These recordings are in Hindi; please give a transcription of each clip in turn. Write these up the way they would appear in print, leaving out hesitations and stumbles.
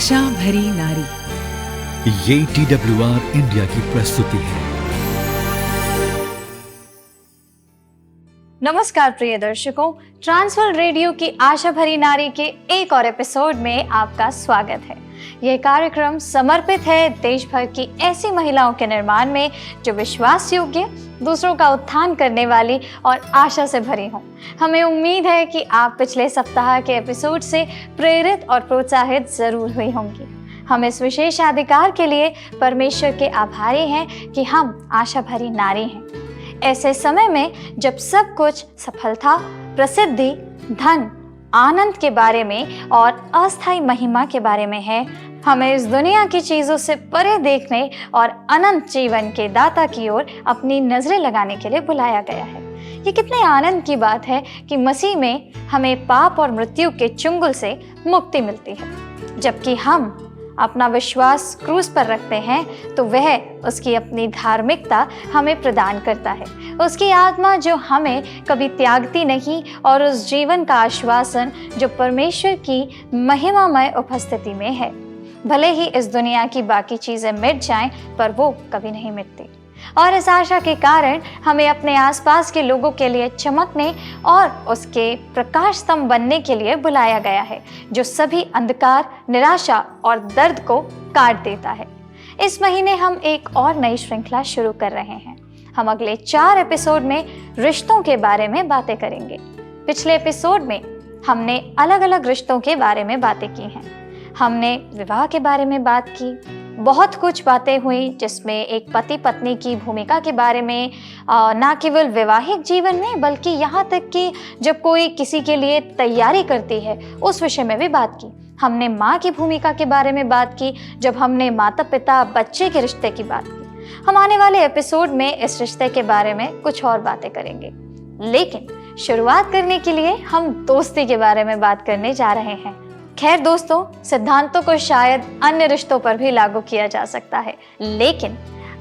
आशा भरी नारी। ये TWR इंडिया की प्रस्तुति है। नमस्कार प्रिय दर्शकों, ट्रांसवर्ल्ड रेडियो की आशा भरी नारी के एक और एपिसोड में आपका स्वागत है। यह कार्यक्रम समर्पित है देश भर की ऐसी महिलाओं के निर्माण में जो विश्वास योग्य, दूसरों का उत्थान करने वाली और आशा से भरी हों। हमें उम्मीद है कि आप पिछले सप्ताह के एपिसोड से प्रेरित और प्रोत्साहित जरूर हुई होंगी। हम इस विशेष अधिकार के लिए परमेश्वर के आभारी हैं कि हम आशा भरी नारी हैं। ऐसे समय में जब सब कुछ सफलता, प्रसिद्धि, धन, आनंद के बारे में और अस्थायी महिमा के बारे में है, हमें इस दुनिया की चीज़ों से परे देखने और अनंत जीवन के दाता की ओर अपनी नजरें लगाने के लिए बुलाया गया है। ये कितने आनंद की बात है कि मसीह में हमें पाप और मृत्यु के चुंगल से मुक्ति मिलती है। जबकि हम अपना विश्वास क्रूस पर रखते हैं तो वह उसकी अपनी धार्मिकता हमें प्रदान करता है, उसकी आत्मा जो हमें कभी त्यागती नहीं और उस जीवन का आश्वासन जो परमेश्वर की महिमामय उपस्थिति में है। भले ही इस दुनिया की बाकी चीज़ें मिट जाएं, पर वो कभी नहीं मिटती। और इस आशा के कारण हमें अपने आसपास के लोगों के लिए चमकने और उसके प्रकाश स्तंभ बनने के लिए बुलाया गया है, जो सभी अंधकार, निराशा और दर्द को काट देता है। इस महीने हम एक और नई श्रृंखला शुरू कर रहे हैं। हम अगले 4 एपिसोड में रिश्तों के बारे में बातें करेंगे। पिछले एपिसोड में हमने अलग अलग रिश्तों के बारे में बातें की हैं। हमने विवाह के बारे में बात की, बहुत कुछ बातें हुई जिसमें एक पति पत्नी की भूमिका के बारे में, ना केवल वैवाहिक जीवन में बल्कि यहाँ तक कि जब कोई किसी के लिए तैयारी करती है उस विषय में भी बात की। हमने माँ की भूमिका के बारे में बात की जब हमने माता पिता बच्चे के रिश्ते की बात की। हम आने वाले एपिसोड में इस रिश्ते के बारे में कुछ और बातें करेंगे, लेकिन शुरुआत करने के लिए हम दोस्ती के बारे में बात करने जा रहे हैं। खैर दोस्तों, सिद्धांतों को शायद अन्य रिश्तों पर भी लागू किया जा सकता है, लेकिन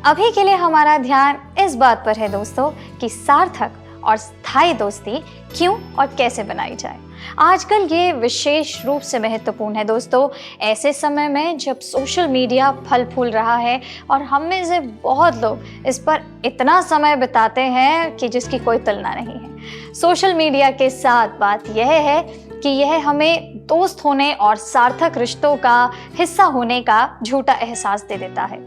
अभी के लिए हमारा ध्यान इस बात पर है दोस्तों कि सार्थक और स्थायी दोस्ती क्यों और कैसे बनाई जाए। आजकल ये विशेष रूप से महत्वपूर्ण है दोस्तों, ऐसे समय में जब सोशल मीडिया फल फूल रहा है और हम में से बहुत लोग इस पर इतना समय बिताते हैं कि जिसकी कोई तुलना नहीं है। सोशल मीडिया के साथ बात यह है कि यह हमें दोस्त होने और सार्थक रिश्तों का हिस्सा होने का झूठा एहसास दे देता है।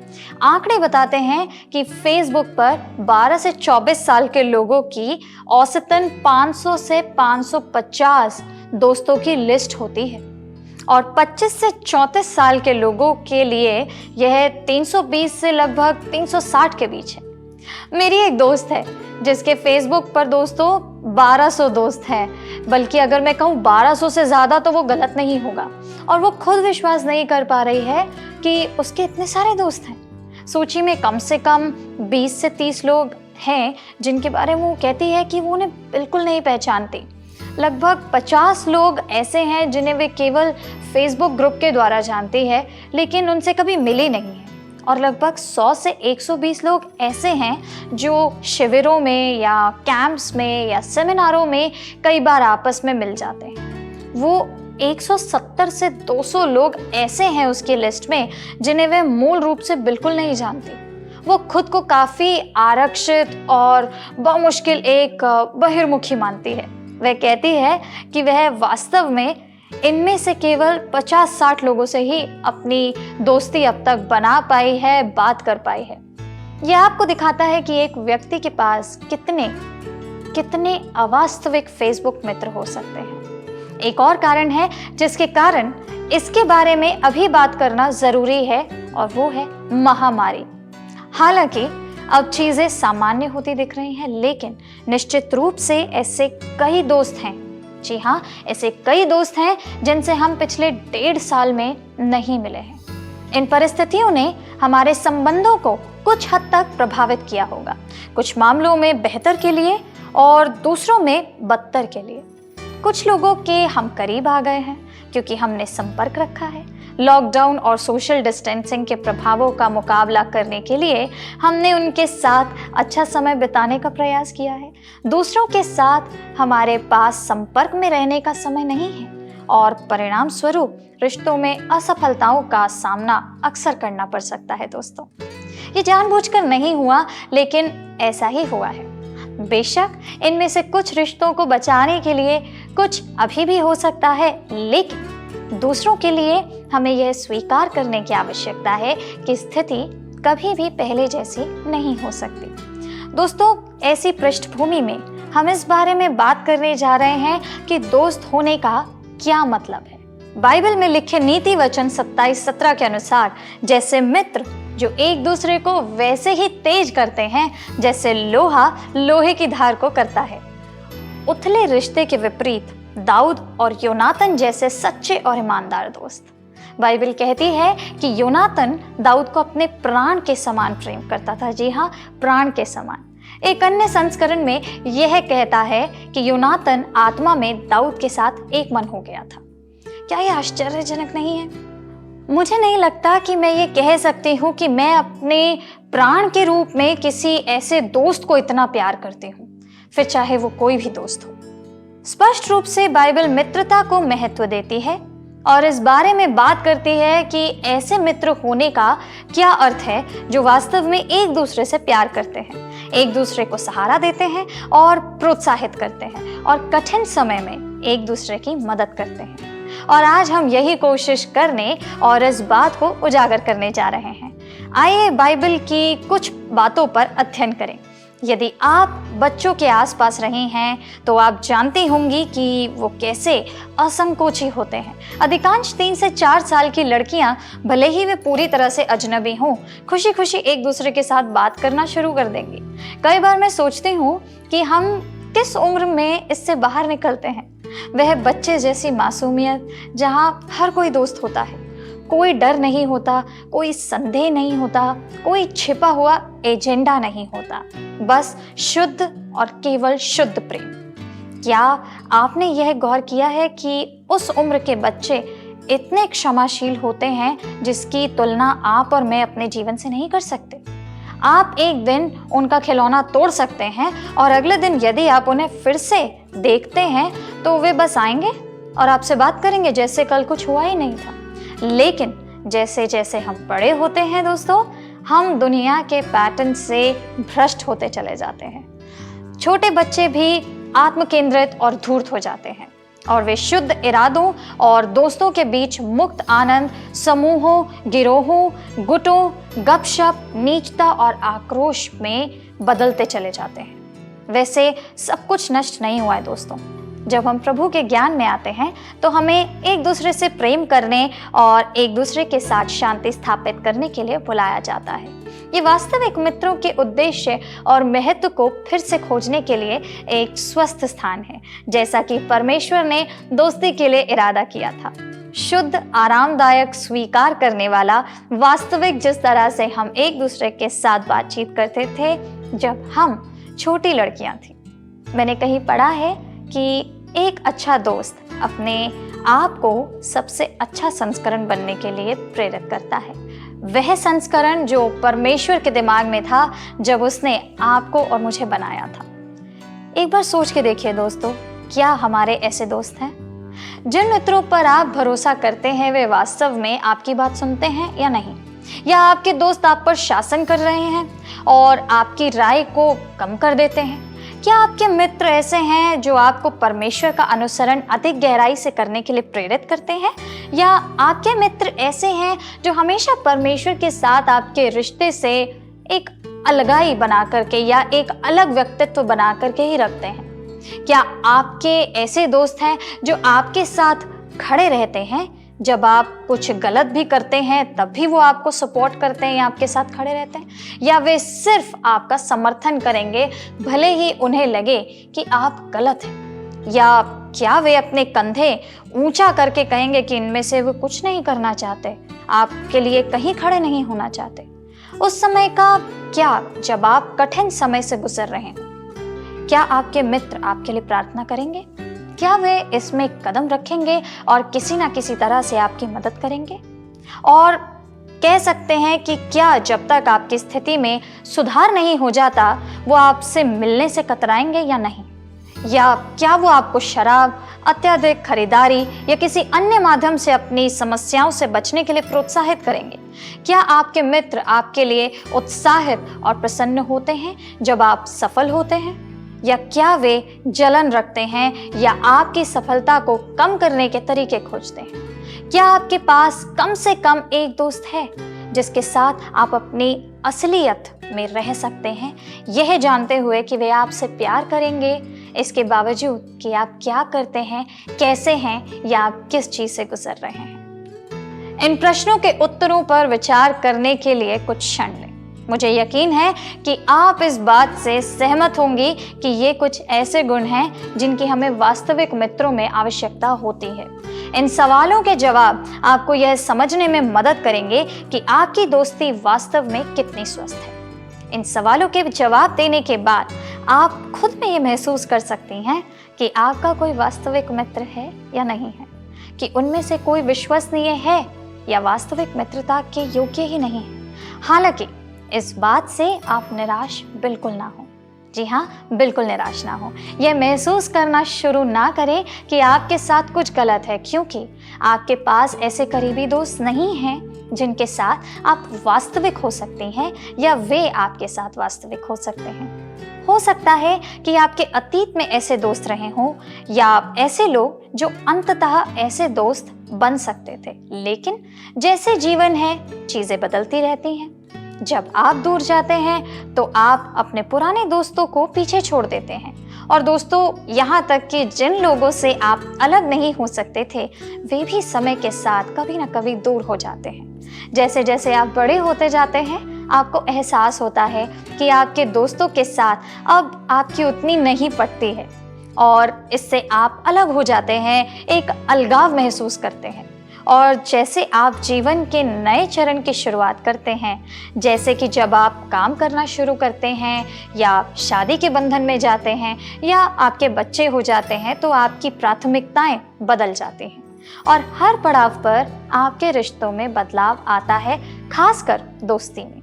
आंकड़े बताते हैं कि फेसबुक पर 12 से 24 साल के लोगों की औसतन 500 से 550 दोस्तों की लिस्ट होती है और 25 से 34 साल के लोगों के लिए यह 320 से लगभग 360 के बीच है। मेरी एक दोस्त है जिसके फेसबुक पर दोस्तों 1200 दोस्त हैं, बल्कि अगर मैं कहूँ 1200 से ज़्यादा तो वो गलत नहीं होगा, और वो खुद विश्वास नहीं कर पा रही है कि उसके इतने सारे दोस्त हैं। सूची में कम से कम 20 से 30 लोग हैं जिनके बारे में वो कहती है कि वो उन्हें बिल्कुल नहीं पहचानती। लगभग 50 लोग ऐसे हैं जिन्हें वे केवल फेसबुक ग्रुप के द्वारा जानती है, लेकिन उनसे कभी मिली नहीं है। और लगभग 100 से 120 लोग ऐसे हैं जो शिविरों में या कैंप्स में या सेमिनारों में कई बार आपस में मिल जाते हैं। वो 170 से 200 लोग ऐसे हैं उसकी लिस्ट में जिन्हें वे मूल रूप से बिल्कुल नहीं जानती। वो खुद को काफ़ी आरक्षित और बमुश्किल एक बहिर्मुखी मानती है। वह कहती है कि वह वास्तव में इनमें से केवल 50-60 लोगों से ही अपनी दोस्ती अब तक बना पाई है, बात कर पाई है। यह आपको दिखाता है कि एक व्यक्ति के पास कितने अवास्तविक फेसबुक मित्र हो सकते हैं। एक और कारण है जिसके कारण इसके बारे में अभी बात करना जरूरी है, और वो है महामारी। हालांकि अब चीजें सामान्य होती दिख रही हैं, लेकिन निश्चित रूप से ऐसे कई दोस्त हैं, जी हाँ, ऐसे कई दोस्त हैं जिनसे हम पिछले 1.5 साल में नहीं मिले हैं। इन परिस्थितियों ने हमारे संबंधों को कुछ हद तक प्रभावित किया होगा, कुछ मामलों में बेहतर के लिए और दूसरों में बदतर के लिए। कुछ लोगों के हम करीब आ गए हैं क्योंकि हमने संपर्क रखा है। लॉकडाउन और सोशल डिस्टेंसिंग के प्रभावों का मुकाबला करने के लिए हमने उनके साथ अच्छा समय बिताने का प्रयास किया है। दूसरों के साथ हमारे पास संपर्क में रहने का समय नहीं है और परिणाम स्वरूप रिश्तों में असफलताओं का सामना अक्सर करना पड़ सकता है दोस्तों। ये जानबूझकर नहीं हुआ, लेकिन ऐसा ही हुआ है। बेशक इनमें से कुछ रिश्तों को बचाने के लिए कुछ अभी भी हो सकता है, लेकिन दूसरों के लिए हमें यह स्वीकार करने की आवश्यकता है कि स्थिति कभी भी पहले जैसी नहीं हो सकती। दोस्तों, ऐसी पृष्ठभूमि में हम इस बारे में बात करने जा रहे हैं कि दोस्त होने का क्या मतलब है। बाइबल में लिखे नीति वचन 27:17 के अनुसार, जैसे मित्र जो एक दूसरे को वैसे ही तेज करते हैं जैसे लोहा लोहे की धार को करता है। उथले रिश्ते के विपरीत दाऊद और योनातन जैसे सच्चे और ईमानदार दोस्त। बाइबल कहती है कि योनातन दाऊद को अपने प्राण के समान प्रेम करता था। जी हाँ, प्राण के समान। एक अन्य संस्करण में यह कहता है कि योनातन आत्मा में दाऊद के साथ एक मन हो गया था। क्या यह आश्चर्यजनक नहीं है? मुझे नहीं लगता कि मैं ये कह सकती हूँ कि मैं अपने प्राण के रूप में किसी ऐसे दोस्त को इतना प्यार करती हूँ, फिर चाहे वो कोई भी दोस्त हो। स्पष्ट रूप से बाइबल मित्रता को महत्व देती है और इस बारे में बात करती है कि ऐसे मित्र होने का क्या अर्थ है जो वास्तव में एक दूसरे से प्यार करते हैं, एक दूसरे को सहारा देते हैं और प्रोत्साहित करते हैं और कठिन समय में एक दूसरे की मदद करते हैं। और आज हम यही कोशिश करने और इस बात को उजागर करने जा रहे हैं। आइए बाइबल की कुछ बातों पर अध्ययन करें। यदि आप बच्चों के आसपास रही हैं तो आप जानती होंगी कि वो कैसे असंकोची होते हैं। अधिकांश 3 से 4 साल की लड़कियां, भले ही वे पूरी तरह से अजनबी हों, खुशी खुशी एक दूसरे के साथ बात करना शुरू कर देंगी। कई बार मैं सोचती हूँ कि हम किस उम्र में इससे बाहर निकलते हैं। वह बच्चे जैसी मासूमियत जहाँ हर कोई दोस्त होता है, कोई डर नहीं होता, कोई संदेह नहीं होता, कोई छिपा हुआ एजेंडा नहीं होता, बस शुद्ध और केवल शुद्ध प्रेम। क्या आपने यह गौर किया है कि उस उम्र के बच्चे इतने क्षमाशील होते हैं जिसकी तुलना आप और मैं अपने जीवन से नहीं कर सकते। आप एक दिन उनका खिलौना तोड़ सकते हैं और अगले दिन यदि आप उन्हें फिर से देखते हैं तो वे बस आएंगे और आपसे बात करेंगे जैसे कल कुछ हुआ ही नहीं था। लेकिन जैसे जैसे हम बड़े होते हैं दोस्तों, हम दुनिया के पैटर्न से भ्रष्ट होते चले जाते हैं। छोटे बच्चे भी आत्मकेंद्रित और धूर्त हो जाते हैं और वे शुद्ध इरादों और दोस्तों के बीच मुक्त आनंद, समूहों, गिरोहों, गुटों, गपशप, नीचता और आक्रोश में बदलते चले जाते हैं। वैसे सब कुछ नष्ट नहीं हुआ है दोस्तों। जब हम प्रभु के ज्ञान में आते हैं तो हमें एक दूसरे से प्रेम करने और एक दूसरे के साथ शांति स्थापित करने के लिए बुलाया जाता है। ये वास्तविक मित्रों के उद्देश्य और महत्व को फिर से खोजने के लिए एक स्वस्थ स्थान है, जैसा कि परमेश्वर ने दोस्ती के लिए इरादा किया था। शुद्ध, आरामदायक, स्वीकार करने वाला, वास्तविक, जिस तरह से हम एक दूसरे के साथ बातचीत करते थे जब हम छोटी लड़कियां थी। मैंने कहीं पढ़ा है कि एक अच्छा दोस्त अपने आप को सबसे अच्छा संस्करण बनने के लिए प्रेरित करता है। वह संस्करण जो परमेश्वर के दिमाग में था जब उसने आपको और मुझे बनाया था। एक बार सोच के देखिए दोस्तों, क्या हमारे ऐसे दोस्त हैं? जिन मित्रों पर आप भरोसा करते हैं वे वास्तव में आपकी बात सुनते हैं या नहीं? या आपके दोस्त आप पर शासन कर रहे हैं और आपकी राय को कम कर देते हैं? क्या आपके मित्र ऐसे हैं जो आपको परमेश्वर का अनुसरण अधिक गहराई से करने के लिए प्रेरित करते हैं, या आपके मित्र ऐसे हैं जो हमेशा परमेश्वर के साथ आपके रिश्ते से एक अलगाई बना करके या एक अलग व्यक्तित्व बना करके ही रखते हैं? क्या आपके ऐसे दोस्त हैं जो आपके साथ खड़े रहते हैं जब आप कुछ गलत भी करते हैं तब भी वो आपको सपोर्ट करते हैं या आपके साथ खड़े रहते हैं, या वे सिर्फ आपका समर्थन करेंगे भले ही उन्हें लगे कि आप गलत हैं? या क्या वे अपने कंधे ऊंचा करके कहेंगे कि इनमें से वो कुछ नहीं करना चाहते, आपके लिए कहीं खड़े नहीं होना चाहते? उस समय का क्या जब आप कठिन समय से गुजर रहे हैं? क्या आपके मित्र आपके लिए प्रार्थना करेंगे? क्या वे इसमें कदम रखेंगे और किसी ना किसी तरह से आपकी मदद करेंगे? और कह सकते हैं कि क्या जब तक आपकी स्थिति में सुधार नहीं हो जाता वो आपसे मिलने से कतराएंगे या नहीं? या क्या वो आपको शराब, अत्यधिक खरीदारी या किसी अन्य माध्यम से अपनी समस्याओं से बचने के लिए प्रोत्साहित करेंगे? क्या आपके मित्र आपके लिए उत्साहित और प्रसन्न होते हैं जब आप सफल होते हैं, या क्या वे जलन रखते हैं या आपकी सफलता को कम करने के तरीके खोजते हैं? क्या आपके पास कम से कम एक दोस्त है जिसके साथ आप अपनी असलियत में रह सकते हैं, यह जानते हुए कि वे आपसे प्यार करेंगे, इसके बावजूद कि आप क्या करते हैं, कैसे हैं या आप किस चीज़ से गुजर रहे हैं? इन प्रश्नों के उत्तरों पर विचार करने के लिए कुछ क्षण लें। मुझे यकीन है कि आप इस बात से सहमत होंगी कि ये कुछ ऐसे गुण हैं जिनकी हमें वास्तविक मित्रों में आवश्यकता होती है। इन सवालों के जवाब आपको यह समझने में मदद करेंगे कि आपकी दोस्ती वास्तव में कितनी स्वस्थ है। इन सवालों के जवाब देने के बाद आप खुद में ये महसूस कर सकती हैं कि आपका कोई वास्तविक मित्र है या नहीं है, कि उनमें से कोई विश्वसनीय है या वास्तविक मित्रता के योग्य ही नहीं है। हालांकि इस बात से आप निराश बिल्कुल ना हो। जी हाँ, बिल्कुल निराश ना हो। यह महसूस करना शुरू ना करें कि आपके साथ कुछ गलत है, क्योंकि आपके पास ऐसे करीबी दोस्त नहीं हैं जिनके साथ आप वास्तविक हो सकती हैं या वे आपके साथ वास्तविक हो सकते हैं। हो सकता है कि आपके अतीत में ऐसे दोस्त रहे हों या ऐसे लोग जो अंततः ऐसे दोस्त बन सकते थे, लेकिन जैसे जीवन है चीज़ें बदलती रहती हैं। जब आप दूर जाते हैं तो आप अपने पुराने दोस्तों को पीछे छोड़ देते हैं, और दोस्तों, यहाँ तक कि जिन लोगों से आप अलग नहीं हो सकते थे वे भी समय के साथ कभी ना कभी दूर हो जाते हैं। जैसे जैसे आप बड़े होते जाते हैं आपको एहसास होता है कि आपके दोस्तों के साथ अब आपकी उतनी नहीं पटती है, और इससे आप अलग हो जाते हैं, एक अलगाव महसूस करते हैं। और जैसे आप जीवन के नए चरण की शुरुआत करते हैं, जैसे कि जब आप काम करना शुरू करते हैं या शादी के बंधन में जाते हैं या आपके बच्चे हो जाते हैं, तो आपकी प्राथमिकताएं बदल जाती हैं और हर पड़ाव पर आपके रिश्तों में बदलाव आता है, खासकर दोस्ती में।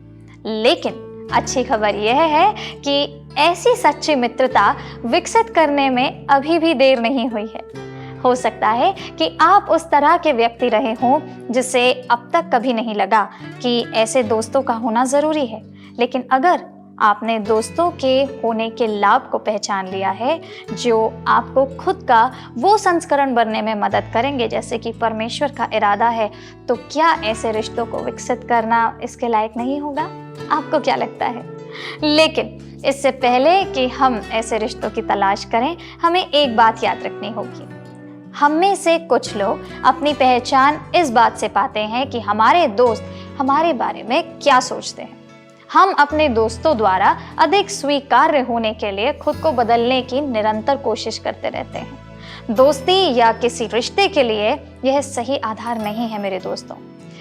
लेकिन अच्छी खबर यह है कि ऐसी सच्ची मित्रता विकसित करने में अभी भी देर नहीं हुई है। हो सकता है कि आप उस तरह के व्यक्ति रहे हों जिसे अब तक कभी नहीं लगा कि ऐसे दोस्तों का होना ज़रूरी है, लेकिन अगर आपने दोस्तों के होने के लाभ को पहचान लिया है जो आपको खुद का वो संस्करण बनने में मदद करेंगे जैसे कि परमेश्वर का इरादा है, तो क्या ऐसे रिश्तों को विकसित करना इसके लायक नहीं होगा? आपको क्या लगता है? लेकिन इससे पहले कि हम ऐसे रिश्तों की तलाश करें, हमें एक बात याद रखनी होगी। हम में से कुछ लोग अपनी पहचान इस बात से पाते हैं कि हमारे दोस्त हमारे बारे में क्या सोचते हैं। हम अपने दोस्तों द्वारा अधिक स्वीकार्य होने के लिए खुद को बदलने की निरंतर कोशिश करते रहते हैं। दोस्ती या किसी रिश्ते के लिए यह सही आधार नहीं है मेरे दोस्तों।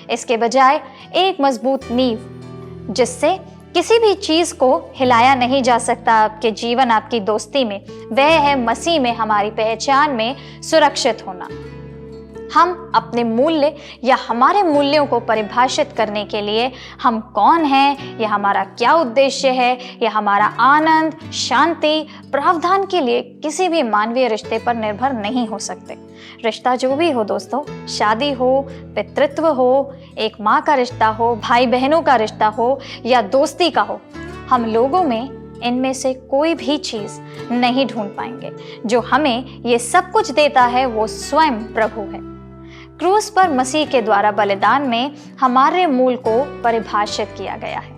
इसके बजाय एक मजबूत नींव जिससे किसी भी चीज़ को हिलाया नहीं जा सकता आपके जीवन, आपकी दोस्ती में, वह है मसीह में हमारी पहचान में सुरक्षित होना। हम अपने मूल्य या हमारे मूल्यों को परिभाषित करने के लिए हम कौन हैं, या हमारा क्या उद्देश्य है, या हमारा आनंद, शांति, प्रावधान के लिए किसी भी मानवीय रिश्ते पर निर्भर नहीं हो सकते। रिश्ता जो भी हो दोस्तों, शादी हो, पितृत्व हो, एक माँ का रिश्ता हो, भाई बहनों का रिश्ता हो या दोस्ती का हो, हम लोगों में इनमें से कोई भी चीज़ नहीं ढूंढ पाएंगे। जो हमें ये सब कुछ देता है वो स्वयं प्रभु है। क्रूस पर मसीह के द्वारा बलिदान में हमारे मूल को परिभाषित किया गया है।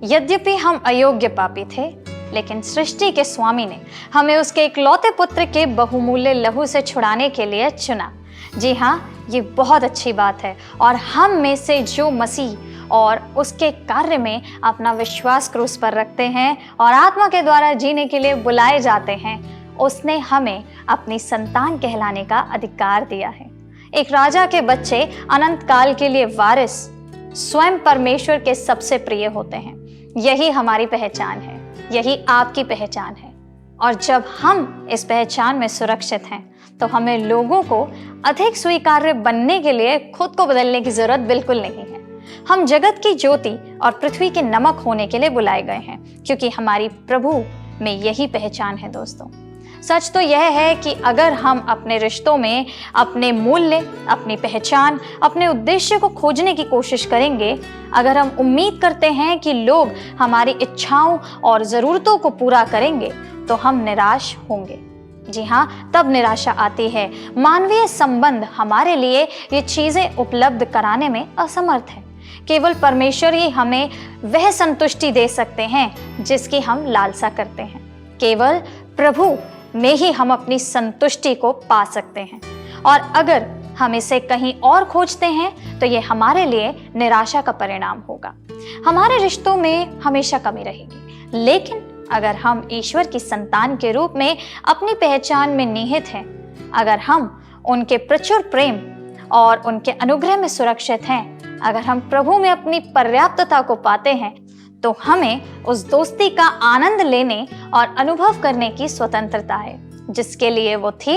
यद्यपि हम अयोग्य पापी थे, लेकिन सृष्टि के स्वामी ने हमें उसके इकलौते पुत्र के बहुमूल्य लहू से छुड़ाने के लिए चुना। जी हाँ, ये बहुत अच्छी बात है। और हम में से जो मसीह और उसके कार्य में अपना विश्वास क्रूस पर रखते हैं और आत्मा के द्वारा जीने के लिए बुलाए जाते हैं, उसने हमें अपनी संतान कहलाने का अधिकार दिया है। एक राजा के बच्चे अनंत काल के लिए वारिस, स्वयं परमेश्वर के सबसे प्रिय होते हैं। यही हमारी पहचान है, यही आपकी पहचान है। और जब हम इस पहचान में सुरक्षित हैं तो हमें लोगों को अधिक स्वीकार्य बनने के लिए खुद को बदलने की जरूरत बिल्कुल नहीं है। हम जगत की ज्योति और पृथ्वी के नमक होने के लिए बुलाए गए हैं, क्योंकि हमारी प्रभु में यही पहचान है दोस्तों। सच तो यह है कि अगर हम अपने रिश्तों में अपने मूल्य, अपनी पहचान, अपने उद्देश्य को खोजने की कोशिश करेंगे, अगर हम उम्मीद करते हैं कि लोग हमारी इच्छाओं और ज़रूरतों को पूरा करेंगे, तो हम निराश होंगे। जी हाँ, तब निराशा आती है। मानवीय संबंध हमारे लिए ये चीज़ें उपलब्ध कराने में असमर्थ है। केवल परमेश्वर ही हमें वह संतुष्टि दे सकते हैं जिसकी हम लालसा करते हैं। केवल प्रभु में ही हम अपनी संतुष्टि को पा सकते हैं, और अगर हम इसे कहीं और खोजते हैं तो ये हमारे लिए निराशा का परिणाम होगा। हमारे रिश्तों में हमेशा कमी रहेगी, लेकिन अगर हम ईश्वर की संतान के रूप में अपनी पहचान में निहित हैं, अगर हम उनके प्रचुर प्रेम और उनके अनुग्रह में सुरक्षित हैं, अगर हम प्रभु में अपनी पर्याप्तता को पाते हैं, तो हमें उस दोस्ती का आनंद लेने और अनुभव करने की स्वतंत्रता है जिसके लिए वो थी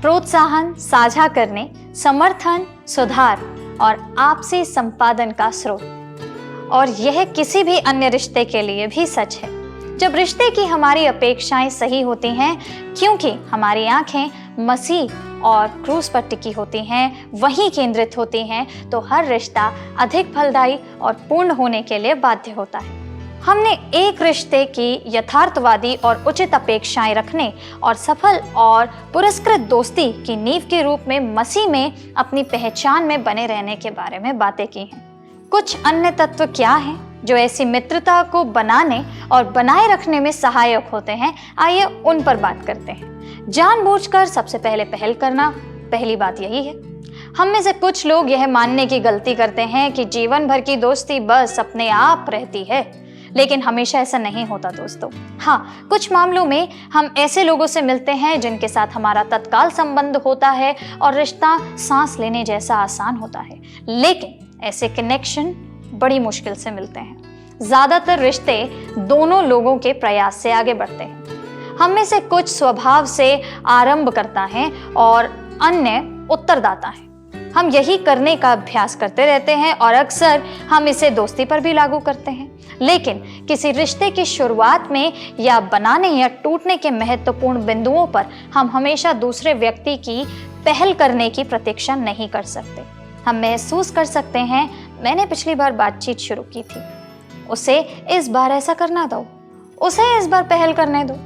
प्रोत्साहन, साझा करने, समर्थन, सुधार और आपसी संपादन का स्रोत। और यह किसी भी अन्य रिश्ते के लिए भी सच है। जब रिश्ते की हमारी अपेक्षाएं सही होती हैं, क्योंकि हमारी आंखें मसीह और क्रूस पर टिकी होती हैं, वहीं केंद्रित होती हैं, तो हर रिश्ता अधिक फलदायी और पूर्ण होने के लिए बाध्य होता है। हमने एक रिश्ते की यथार्थवादी और उचित अपेक्षाएं रखने और सफल और पुरस्कृत दोस्ती की नींव के रूप में मसीह में अपनी पहचान में बने रहने के बारे में बातें की हैं। कुछ अन्य तत्व क्या हैं जो ऐसी मित्रता को बनाने और बनाए रखने में सहायक होते हैं? आइए उन पर बात करते हैं। जानबूझकर सबसे पहले पहल करना, पहली बात यही है। हम में से कुछ लोग यह मानने की गलती करते हैं कि जीवन भर की दोस्ती बस अपने आप रहती है, लेकिन हमेशा ऐसा नहीं होता दोस्तों। हाँ, कुछ मामलों में हम ऐसे लोगों से मिलते हैं जिनके साथ हमारा तत्काल संबंध होता है और रिश्ता सांस लेने जैसा आसान होता है, लेकिन ऐसे कनेक्शन बड़ी मुश्किल से मिलते हैं। ज्यादातर रिश्ते दोनों लोगों के प्रयास से आगे बढ़ते हैं। हम में से कुछ स्वभाव से आरंभ करता है और अन्य उत्तरदाता है। हम यही करने का अभ्यास करते रहते हैं और अक्सर हम इसे दोस्ती पर भी लागू करते हैं। लेकिन किसी रिश्ते की शुरुआत में या बनाने या टूटने के महत्वपूर्ण बिंदुओं पर हम हमेशा दूसरे व्यक्ति की पहल करने की प्रतीक्षा नहीं कर सकते। हम महसूस कर सकते हैं, मैंने पिछली बार बातचीत शुरू की थी, उसे इस बार ऐसा करना दो, उसे इस बार पहल करने दो।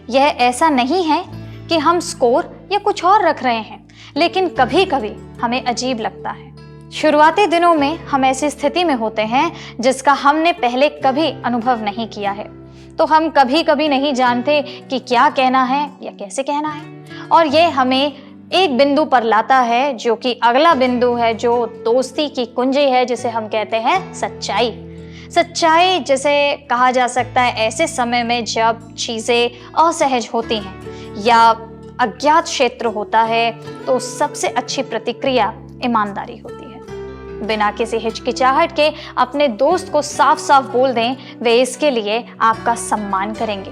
यह ऐसा नहीं है कि हम स्कोर या कुछ और रख रहे हैं, लेकिन कभी कभी हमें अजीब लगता है। शुरुआती दिनों में हम ऐसी स्थिति में होते हैं जिसका हमने पहले कभी अनुभव नहीं किया है, तो हम कभी कभी नहीं जानते कि क्या कहना है या कैसे कहना है, और यह हमें एक बिंदु पर लाता है जो कि अगला बिंदु है, जो दोस्ती की कुंजी है, जिसे हम कहते हैं सच्चाई। सच्चाई जिसे कहा जा सकता है ऐसे समय में जब चीज़ें असहज होती हैं या अज्ञात क्षेत्र होता है, तो सबसे अच्छी प्रतिक्रिया ईमानदारी होती है। बिना किसी हिचकिचाहट के अपने दोस्त को साफ साफ बोल दें, वे इसके लिए आपका सम्मान करेंगे।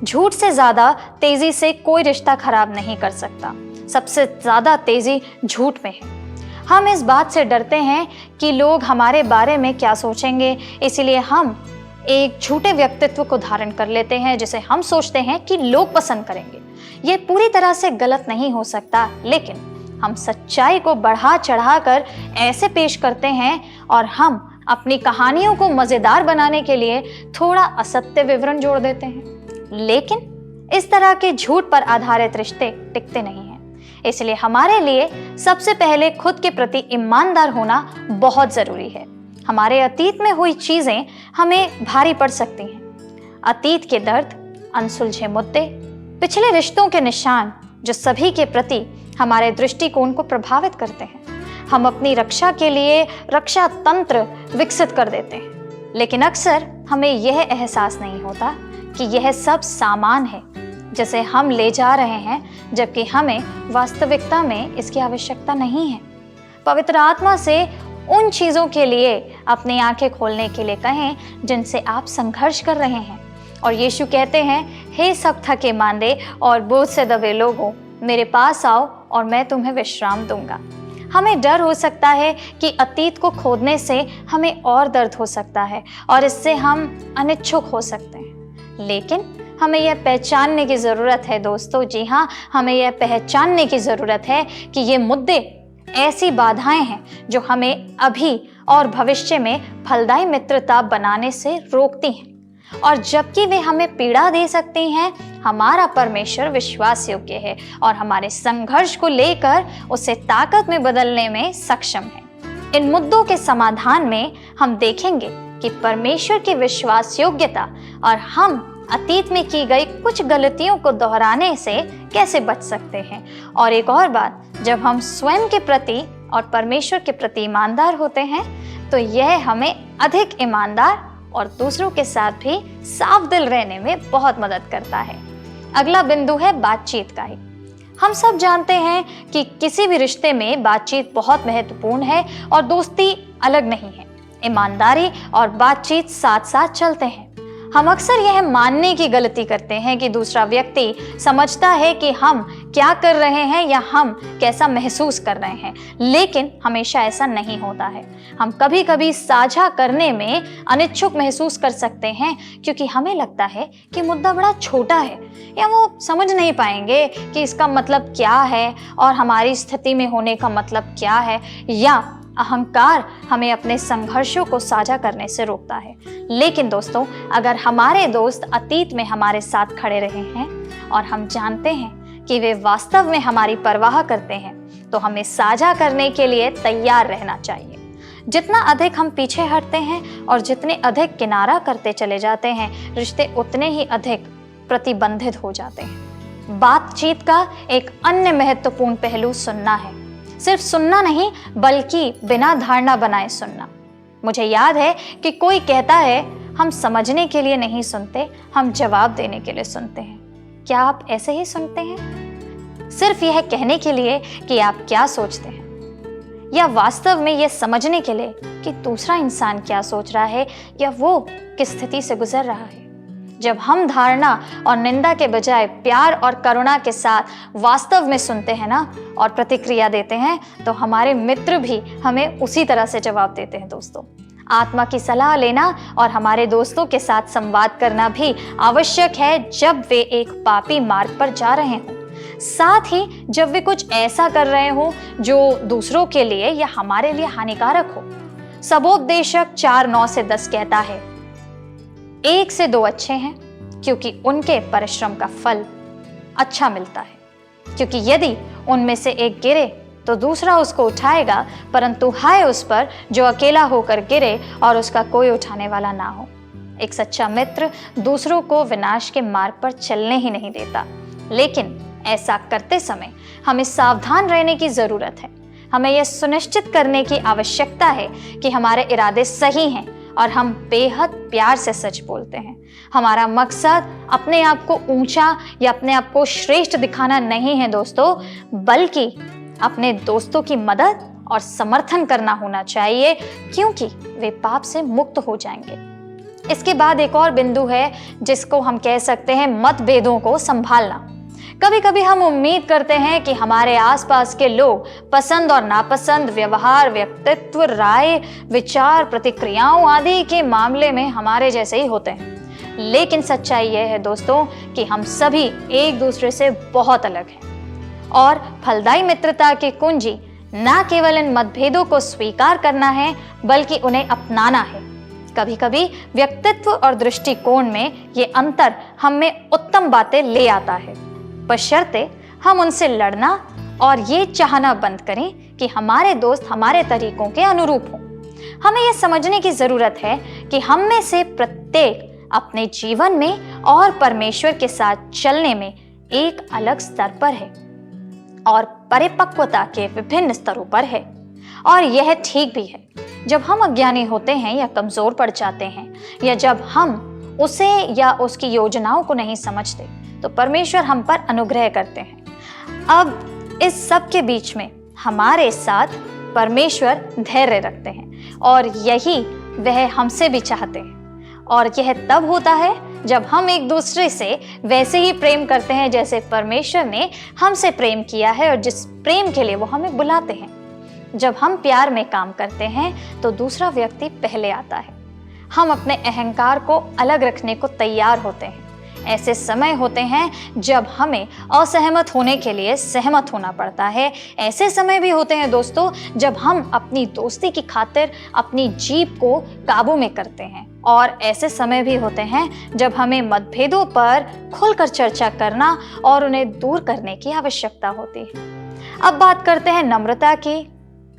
झूठ से ज़्यादा तेज़ी से कोई रिश्ता खराब नहीं कर सकता। सबसे ज़्यादा तेज़ी झूठ में है। हम इस बात से डरते हैं कि लोग हमारे बारे में क्या सोचेंगे, इसलिए हम एक झूठे व्यक्तित्व को धारण कर लेते हैं जिसे हम सोचते हैं कि लोग पसंद करेंगे। ये पूरी तरह से गलत नहीं हो सकता, लेकिन हम सच्चाई को बढ़ा चढ़ाकर ऐसे पेश करते हैं और हम अपनी कहानियों को मज़ेदार बनाने के लिए थोड़ा असत्य विवरण जोड़ देते हैं। लेकिन इस तरह के झूठ पर आधारित रिश्ते टिकते नहीं हैं। इसलिए हमारे लिए सबसे पहले खुद के प्रति ईमानदार होना बहुत ज़रूरी है। हमारे अतीत में हुई चीज़ें हमें भारी पड़ सकती हैं। अतीत के दर्द, अनसुलझे मुद्दे, पिछले रिश्तों के निशान जो सभी के प्रति हमारे दृष्टिकोण को प्रभावित करते हैं। हम अपनी रक्षा के लिए रक्षा तंत्र विकसित कर देते हैं, लेकिन अक्सर हमें यह एहसास नहीं होता कि यह सब सामान है जिसे हम ले जा रहे हैं, जबकि हमें वास्तविकता में इसकी आवश्यकता नहीं है। पवित्र आत्मा से उन चीज़ों के लिए अपनी आंखें खोलने के लिए कहें जिनसे आप संघर्ष कर रहे हैं। और यीशु कहते हैं, हे सब थके मांदे और बोझ से दबे लोगों, मेरे पास आओ और मैं तुम्हें विश्राम दूंगा। हमें डर हो सकता है कि अतीत को खोदने से हमें और दर्द हो सकता है और इससे हम अनिच्छुक हो सकते हैं, लेकिन हमें यह पहचानने की ज़रूरत है दोस्तों, जी हाँ, हमें यह पहचानने की ज़रूरत है कि ये मुद्दे ऐसी बाधाएं हैं जो हमें अभी और भविष्य में फलदायी मित्रता बनाने से रोकती हैं, और जबकि वे हमें पीड़ा दे सकती हैं, हमारा परमेश्वर विश्वास योग्य है और हमारे संघर्ष को लेकर उसे ताकत में बदलने में सक्षम है। इन मुद्दों के समाधान में हम देखेंगे कि परमेश्वर की विश्वास योग्यता और हम अतीत में की गई कुछ गलतियों को दोहराने से कैसे बच सकते हैं। और एक और बात, जब हम स्वयं के प्रति और परमेश्वर के प्रति ईमानदार होते हैं तो यह हमें अधिक ईमानदार और दूसरों के साथ भी साफ दिल रहने में बहुत मदद करता है। अगला बिंदु है बातचीत का ही। हम सब जानते हैं कि किसी भी रिश्ते में बातचीत बहुत महत्वपूर्ण है और दोस्ती अलग नहीं है। ईमानदारी और बातचीत साथ साथ चलते हैं। हम अक्सर यह मानने की गलती करते हैं कि दूसरा व्यक्ति समझता है कि हम क्या कर रहे हैं या हम कैसा महसूस कर रहे हैं, लेकिन हमेशा ऐसा नहीं होता है। हम कभी कभी साझा करने में अनिच्छुक महसूस कर सकते हैं क्योंकि हमें लगता है कि मुद्दा बड़ा छोटा है या वो समझ नहीं पाएंगे कि इसका मतलब क्या है और हमारी स्थिति में होने का मतलब क्या है, या अहंकार हमें अपने संघर्षों को साझा करने से रोकता है। लेकिन दोस्तों, अगर हमारे दोस्त अतीत में हमारे साथ खड़े रहे हैं और हम जानते हैं कि वे वास्तव में हमारी परवाह करते हैं, तो हमें साझा करने के लिए तैयार रहना चाहिए। जितना अधिक हम पीछे हटते हैं और जितने अधिक किनारा करते चले जाते हैं, रिश्ते उतने ही अधिक प्रतिबंधित हो जाते हैं। बातचीत का एक अन्य महत्वपूर्ण पहलू सुनना है। सिर्फ सुनना नहीं, बल्कि बिना धारणा बनाए सुनना। मुझे याद है कि कोई कहता है, हम समझने के लिए नहीं सुनते, हम जवाब देने के लिए सुनते हैं। क्या आप ऐसे ही सुनते हैं, सिर्फ यह कहने के लिए कि आप क्या सोचते हैं, या वास्तव में यह समझने के लिए कि दूसरा इंसान क्या सोच रहा है या वो किस स्थिति से गुजर रहा है? जब हम धारणा और निंदा के बजाय प्यार और करुणा के साथ वास्तव में सुनते हैं ना और प्रतिक्रिया देते हैं, तो हमारे मित्र भी हमें उसी तरह से जवाब देते हैं। दोस्तों, आत्मा की सलाह लेना और हमारे दोस्तों के साथ संवाद करना भी आवश्यक है जब वे एक पापी मार्ग पर जा रहे हों, साथ ही जब वे कुछ ऐसा कर रहे हों जो दूसरों के लिए या हमारे लिए हानिकारक हो। सबोपदेशक 4:9 से 10 कहता है, 1 से 2 अच्छे हैं क्योंकि उनके परिश्रम का फल अच्छा मिलता है, क्योंकि यदि उनमें से एक गिरे तो दूसरा उसको उठाएगा, परंतु हाय उस पर जो अकेला होकर गिरे और उसका कोई उठाने वाला ना हो। एक सच्चा मित्र दूसरों को विनाश के मार्ग पर चलने ही नहीं देता, लेकिन ऐसा करते समय हमें सावधान रहने की जरूरत है। हमें यह सुनिश्चित करने की आवश्यकता है कि हमारे इरादे सही हैं और हम बेहद प्यार से सच बोलते हैं। हमारा मकसद अपने आप को ऊंचा या अपने आप को श्रेष्ठ दिखाना नहीं है दोस्तों, बल्कि अपने दोस्तों की मदद और समर्थन करना होना चाहिए, क्योंकि वे पाप से मुक्त हो जाएंगे। इसके बाद एक और बिंदु है जिसको हम कह सकते हैं मतभेदों को संभालना। कभी कभी हम उम्मीद करते हैं कि हमारे आसपास के लोग पसंद और नापसंद, व्यवहार, व्यक्तित्व, राय, विचार, प्रतिक्रियाओं आदि के मामले में हमारे जैसे ही होते हैं, लेकिन सच्चाई यह है दोस्तों कि हम सभी एक दूसरे से बहुत अलग हैं। और फलदायी मित्रता की कुंजी न केवल इन मतभेदों को स्वीकार करना है, बल्कि उन्हें अपनाना है। कभी कभी व्यक्तित्व और दृष्टिकोण में ये अंतर हमें उत्तम बातें ले आता है, बशर्ते हम उनसे लड़ना और ये चाहना बंद करें कि हमारे दोस्त हमारे तरीकों के अनुरूप हों। हमें यह समझने की जरूरत है कि हम में से प्रत्येक अपने जीवन में और परमेश्वर के साथ चलने में एक अलग स्तर पर है और परिपक्वता के विभिन्न स्तरों पर है, और यह ठीक भी है। जब हम अज्ञानी होते हैं या कमजोर पड़ जाते हैं, या जब हम उसे या उसकी योजनाओं को नहीं समझते, तो परमेश्वर हम पर अनुग्रह करते हैं। अब इस सब के बीच में हमारे साथ परमेश्वर धैर्य रखते हैं, और यही वह हमसे भी चाहते हैं। और यह तब होता है जब हम एक दूसरे से वैसे ही प्रेम करते हैं जैसे परमेश्वर ने हमसे प्रेम किया है और जिस प्रेम के लिए वो हमें बुलाते हैं। जब हम प्यार में काम करते हैं तो दूसरा व्यक्ति पहले आता है। हम अपने अहंकार को अलग रखने को तैयार होते हैं। ऐसे समय होते हैं जब हमें असहमत होने के लिए सहमत होना पड़ता है। ऐसे समय भी होते हैं दोस्तों जब हम अपनी दोस्ती की खातिर अपनी जीभ को काबू में करते हैं। और ऐसे समय भी होते हैं जब हमें मतभेदों पर खुलकर चर्चा करना और उन्हें दूर करने की आवश्यकता होती है। अब बात करते हैं नम्रता की,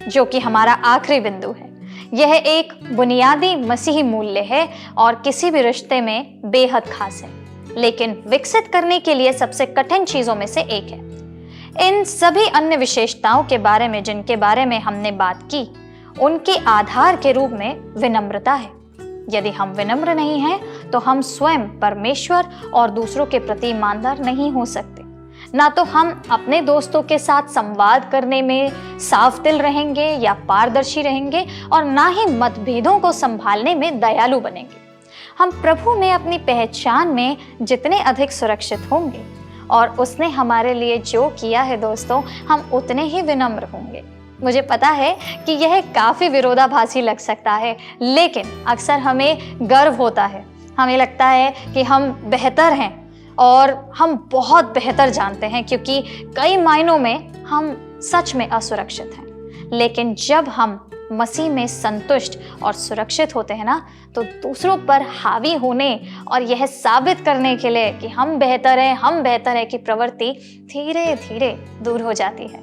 जो कि हमारा आखिरी बिंदु है। यह एक बुनियादी मसीही मूल्य है और किसी भी रिश्ते में बेहद खास है, लेकिन विकसित करने के लिए सबसे कठिन चीजों में से एक है। इन सभी अन्य विशेषताओं के बारे में जिनके बारे में हमने बात की, उनके आधार के रूप में विनम्रता है। यदि हम विनम्र नहीं हैं तो हम स्वयं परमेश्वर और दूसरों के प्रति ईमानदार नहीं हो सकते। ना तो हम अपने दोस्तों के साथ संवाद करने में साफ दिल रहेंगे या पारदर्शी रहेंगे, और ना ही मतभेदों को संभालने में दयालु बनेंगे। हम प्रभु में अपनी पहचान में जितने अधिक सुरक्षित होंगे और उसने हमारे लिए जो किया है दोस्तों, हम उतने ही विनम्र होंगे। मुझे पता है कि यह काफ़ी विरोधाभासी लग सकता है, लेकिन अक्सर हमें गर्व होता है। हमें लगता है कि हम बेहतर हैं और हम बहुत बेहतर जानते हैं, क्योंकि कई मायनों में हम सच में असुरक्षित हैं। लेकिन जब हम मसीह में संतुष्ट और सुरक्षित होते हैं ना, तो दूसरों पर हावी होने और यह साबित करने के लिए कि हम बेहतर हैं की प्रवृत्ति धीरे धीरे दूर हो जाती है।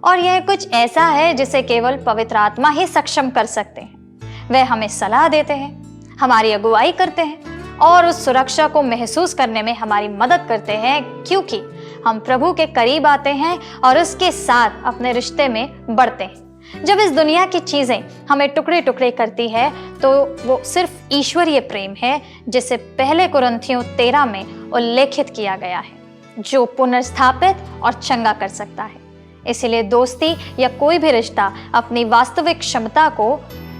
और यह कुछ ऐसा है जिसे केवल पवित्र आत्मा ही सक्षम कर सकते हैं। वह हमें सलाह देते हैं, हमारी अगुवाई करते हैं और उस सुरक्षा को महसूस करने में हमारी मदद करते हैं, क्योंकि हम प्रभु के करीब आते हैं और उसके साथ अपने रिश्ते में बढ़ते हैं। जब इस दुनिया की चीज़ें हमें टुकड़े टुकड़े करती है तो वो सिर्फ ईश्वरीय प्रेम है, जिसे पहले कुरिन्थियों 13 में उल्लेखित किया गया है, जो पुनर्स्थापित और चंगा कर सकता है। इसलिए दोस्ती या कोई भी रिश्ता अपनी वास्तविक क्षमता को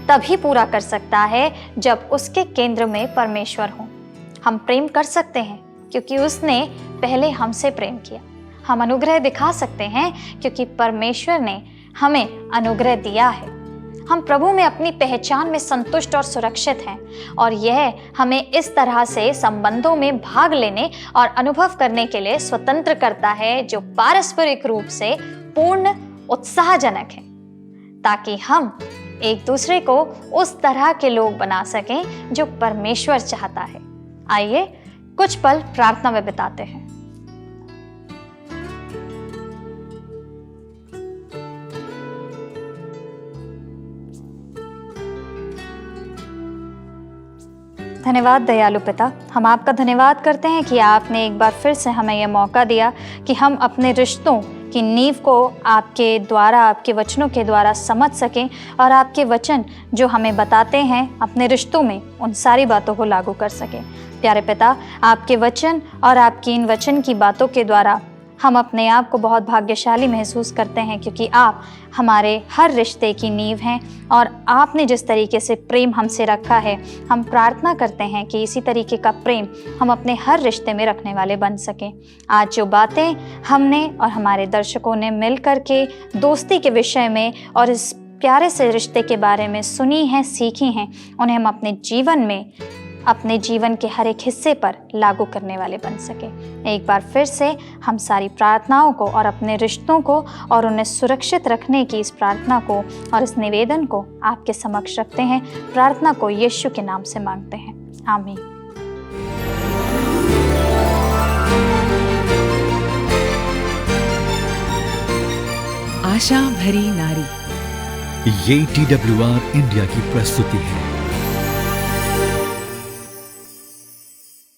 तभी पूरा कर सकता है जब उसके केंद्र में परमेश्वर हो। हम प्रेम कर सकते हैं क्योंकि उसने पहले हमसे प्रेम किया। हम अनुग्रह दिखा सकते हैं क्योंकि परमेश्वर ने हमें अनुग्रह दिया है। हम प्रभु में अपनी पहचान में संतुष्ट और सुरक्षित हैं, और यह हमें इस तरह से संबंधों में भाग लेने और अनुभव करने के लिए स्वतंत्र करता है, जो पारस्परिक रूप से पूर्ण उत्साहजनक है, ताकि हम एक दूसरे को उस तरह के लोग बना सकें जो परमेश्वर चाहता है। आइए कुछ पल प्रार्थना में बिताते हैं। धन्यवाद दयालु पिता, हम आपका धन्यवाद करते हैं कि आपने एक बार फिर से हमें यह मौका दिया कि हम अपने रिश्तों की नींव को आपके द्वारा, आपके वचनों के द्वारा समझ सकें, और आपके वचन जो हमें बताते हैं अपने रिश्तों में उन सारी बातों को लागू कर सकें। प्यारे पिता, आपके वचन और आपकी इन वचन की बातों के द्वारा हम अपने आप को बहुत भाग्यशाली महसूस करते हैं, क्योंकि आप हमारे हर रिश्ते की नींव हैं और आपने जिस तरीके से प्रेम हमसे रखा है, हम प्रार्थना करते हैं कि इसी तरीके का प्रेम हम अपने हर रिश्ते में रखने वाले बन सकें। आज जो बातें हमने और हमारे दर्शकों ने मिल कर के दोस्ती के विषय में और इस प्यारे से रिश्ते के बारे में सुनी हैं, सीखी हैं, उन्हें हम अपने जीवन में, अपने जीवन के हर एक हिस्से पर लागू करने वाले बन सके। एक बार फिर से हम सारी प्रार्थनाओं को और अपने रिश्तों को और उन्हें सुरक्षित रखने की इस प्रार्थना को और इस निवेदन को आपके समक्ष रखते हैं। प्रार्थना को यीशु के नाम से मांगते हैं, आमीन। आशा भरी नारी, ये TWR इंडिया की प्रस्तुति है।